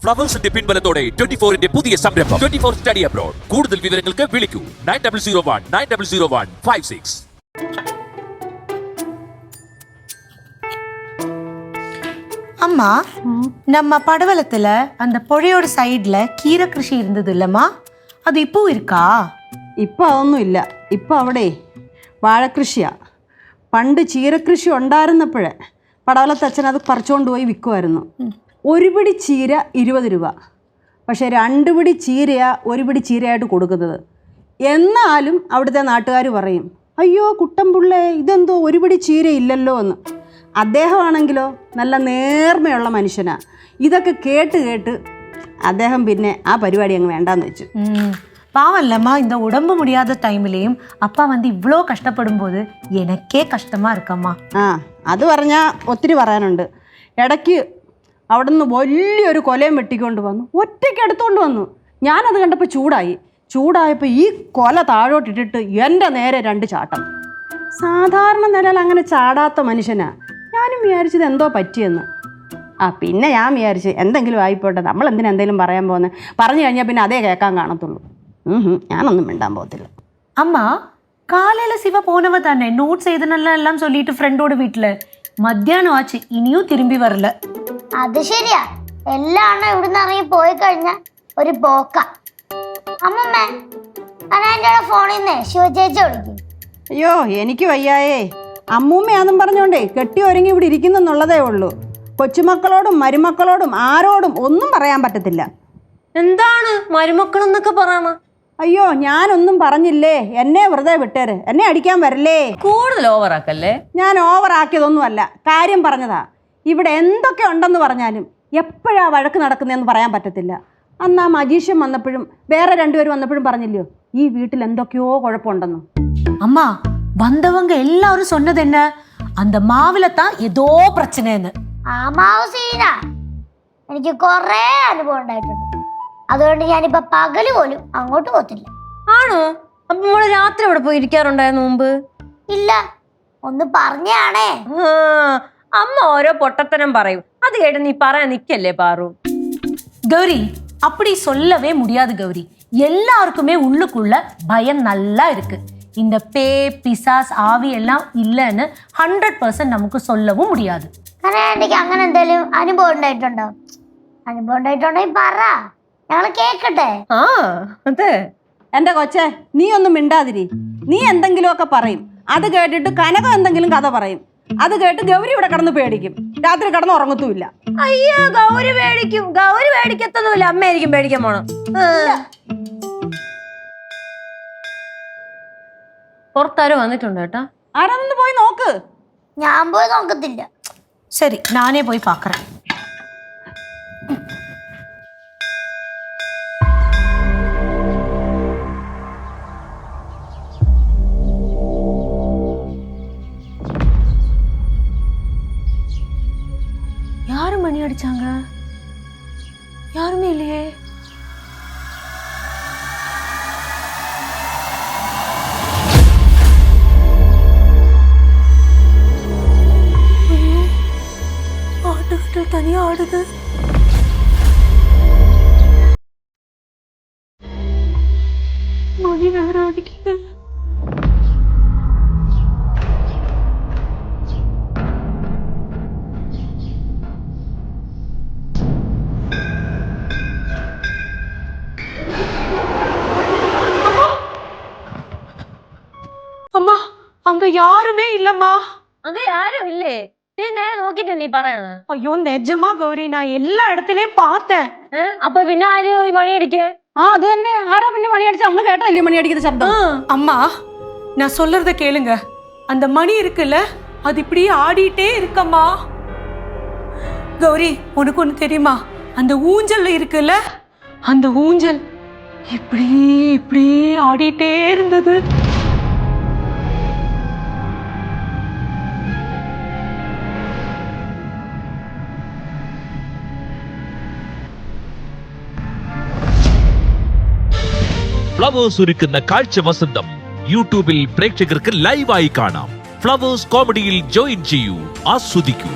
ഫ്ലവേഴ്സിന്റെ പിൻബലത്തോടെ 24-ന്റെ പുതിയ സംരംഭം 24 study abroad. കൂടുതൽ വിവരങ്ങൾക്ക് വിളിക്കൂ 9001900156. அம்மா, நம்ம படவலத்துல அந்த புழையோட சைடுல கீரை கிருஷி இருந்தது இல்லம்மா, அது இப்போ இருக்கா? ഇപ്പം അതൊന്നും ഇല്ല. ഇപ്പം അവിടെ വാഴക്കൃഷിയാ. പണ്ട് ചീരകൃഷി ഉണ്ടായിരുന്നപ്പോഴേ പടവലത്തച്ഛൻ അത് പറിച്ചുകൊണ്ട് പോയി വിൽക്കുമായിരുന്നു. ഒരു പിടി ചീര 20 രൂപ. പക്ഷേ 2 പിടി ചീരയാ ഒരു പിടി ചീരയായിട്ട് കൊടുക്കുന്നത്. എന്നാലും അവിടുത്തെ നാട്ടുകാർ പറയും, അയ്യോ കുട്ടൻപിള്ളേ, ഇതെന്തോ ഒരു പിടി ചീര ഇല്ലല്ലോ എന്ന്. അദ്ദേഹമാണെങ്കിലോ നല്ല നേർമയുള്ള മനുഷ്യനാണ്. ഇതൊക്കെ കേട്ട് കേട്ട് അദ്ദേഹം പിന്നെ ആ പരിപാടി അങ്ങ് വേണ്ടാന്ന് വെച്ചു. பாவம் இல்லம்மா, இந்த உடம்பு முடியாத டைம்லயும் அப்பா வந்து இவ்வளோ கஷ்டப்படும் போது எனக்கே கஷ்டமா இருக்கம்மா. അത് പറഞ്ഞാൽ ഒത്തിരി പറയാനുണ്ട്. ഇടയ്ക്ക് അവിടെ നിന്ന് വലിയൊരു കൊലയും വെട്ടിക്കൊണ്ട് വന്നു, ഒറ്റയ്ക്ക് എടുത്തുകൊണ്ട് വന്നു. ഞാനത് കണ്ടപ്പോൾ ചൂടായപ്പോൾ ഈ കൊല താഴോട്ടിട്ടിട്ട് എൻ്റെ നേരെ 2 ചാട്ടം. സാധാരണ നിലയിൽ അങ്ങനെ ചാടാത്ത മനുഷ്യനാ. ഞാനും വിചാരിച്ചത് എന്തോ പറ്റിയെന്ന്. പിന്നെ ഞാൻ വിചാരിച്ച് എന്തെങ്കിലും ആയിപ്പോട്ടെ, നമ്മൾ എന്തെങ്കിലും പറയാൻ പോകുന്നത്. പറഞ്ഞു കഴിഞ്ഞാൽ പിന്നെ അതേ കേൾക്കാൻ കാണത്തുള്ളൂ. ഞാനൊന്നും മിണ്ടാൻ പോകത്തില്ല. அம்மா, காலையில சிவா போனவ தானே, நோட்ஸ் எதுனெல்லாம் சொல்லிட்டு ஃப்ரெண்டோட வீட்டுல. மத்தியானம் ஆச்சு, இனியும் திரும்பி வரல. അത് ശരിയാ, എല്ലാം ഇവിടുന്ന് ഇറങ്ങി പോയി കഴിഞ്ഞ ഒരു പോക്ക. അമ്മമ്മേ, എൻ്റെ ഫോണിൽ നിന്ന് ശിവചേച്ചി വിളിക്കും. അയ്യോ എനിക്ക് വയ്യായേ. അമ്മൂമ്മയാന്നും പറഞ്ഞോണ്ടേ കെട്ടി ഒരുങ്ങി ഇവിടെ ഇരിക്കുന്നെന്നുള്ളതേ ഉള്ളൂ. കൊച്ചുമക്കളോടും മരുമക്കളോടും ആരോടും ഒന്നും പറയാൻ പറ്റത്തില്ല. എന്താണ് മരുമക്കളെന്നൊക്കെ പറയണ? അയ്യോ ഞാനൊന്നും പറഞ്ഞില്ലേ, എന്നെ വെറുതെ വിട്ടേര്, എന്നെ അടിക്കാൻ വരല്ലേ. കൂടുതൽ ഓവറാക്കല്ലേ. ഞാൻ ഓവറാക്കിയതൊന്നുമല്ല, കാര്യം പറഞ്ഞതാ. ഇവിടെ എന്തൊക്കെ ഉണ്ടെന്ന് പറഞ്ഞാലും എപ്പോഴാ വഴക്ക് നടക്കുന്നതെന്ന് പറയാൻ പറ്റത്തില്ല. അന്ന് ആ മജീഷ്യൻ വന്നപ്പോഴും വേറെ 2 പേര് വന്നപ്പോഴും പറഞ്ഞില്ലയോ ഈ വീട്ടിൽ എന്തൊക്കെയോ കുഴപ്പമുണ്ടെന്ന്. அம்மா, வந்தவங்க எல்லாரும் சொன்னது என்ன, அந்த மாவுல தான் ஏதோ பிரச்சனைன்னு. ആ മാവ് സീനാ, എനിക്ക് കുറേ അനുഭവം ഉണ്ടായിട്ടുണ്ട്. അതുകൊണ്ട് ഞാനിപ്പോ പകല് പോലും അങ്ങോട്ട് പോത്തില്ല. ആണോ? അപ്പൊ മോള് രാത്രി ഇവിടെ പോയി ഇരിക്കാറുണ്ടായിരുന്നു മുമ്പ്? ഇല്ല, ഒന്ന് പറഞ്ഞാണേ. അമ്മ ഓരോ പൊട്ടത്തരം പറയും, അത് കേട്ട് നീ പറയാൻ നിക്കല്ലേ പാറു. கௌரி, அப்படி சொல்லவே முடியாது கௌரி. எல்லாருக்குமே உள்ளுக்குள்ள பயம் நல்லா இருக்கு. இந்த பே பிசாஸ் ஆவி எல்லாம் இல்லைன்னு 100% നമുക്ക് சொல்லவும் முடியாது. എനിക്ക് അങ്ങനെ എന്തെങ്കിലും അനുഭവം ഉണ്ടായിട്ടുണ്ടോ? അനുഭവം ഉണ്ടായിട്ടുണ്ടെങ്കിൽ പറ, ഞങ്ങള് കേക്കട്ടെ. അതെ. എൻ്റെ കൊച്ചേ, നീ ഒന്നും മിണ്ടാതിരി. നീ എന്തെങ്കിലുമൊക്കെ പറയും, അത് കേട്ടിട്ട് കനകം എന്തെങ്കിലും കഥ പറയും. അത് കേട്ട് ഗൗരി ഇവിടെ കിടന്ന് പേടിക്കും, രാത്രി കിടന്ന് ഉറങ്ങത്തുമില്ല. അയ്യോ, ഗൗരി പേടിക്കും. ഗൗരി പേടിക്കത്തൊന്നുമില്ല, അമ്മയായിരിക്കും പേടിക്കാൻ പോണം. പുറത്താരും വന്നിട്ടുണ്ട് കേട്ടാ. ആരാന്നൊന്ന് പോയി നോക്ക്. ഞാൻ പോയി നോക്കത്തില്ല. சரி, நானே போய் பார்க்கறேன். யாரு மணி அடிச்சாங்க? யாருமே இல்லையே. ஆட்டுக்கிட்ட தனியா ஆடுது. மணி வேற அடிக்குது. அம்மா, அங்க யாருமே இல்லம்மா. അതെ, ആരും ഇല്ലേ? നോക്കിട്ട് നീ പറയണ? ஐயோ நிஜமா கௌரி, நான் எல்லா இடத்துலயும் பார்த்தேன். അപ്പൊ പിന്നെ ആര് മണി അടിക്കേ? അത് തന്നെ, ആരാ പിന്നെ മണി അടിച്ച? അമ്മ കേട്ടല്ലേ മണി അടിക്കുന്ന ശബ്ദം? அம்மா, நான் சொல்றத கேளுங்க. அந்த மணி இருக்குல்ல, அது இப்படியே ஆடிட்டே இருக்கம்மா. கௌரி, உனக்கு ஒண்ணு தெரியுமா? அந்த ஊஞ்சல் இருக்குல்ல, அந்த ஊஞ்சல் இப்படி இப்படி ஆடிட்டே இருந்தது. ഫ്ലവേഴ്സ് ഒരുക്കുന്ന കാഴ്ച വസന്തം യൂട്യൂബിൽ പ്രേക്ഷകർക്ക് ലൈവായി കാണാം. ഫ്ലവേഴ്സ് കോമഡിയിൽ ജോയിൻ ചെയ്യൂ, ആസ്വദിക്കൂ.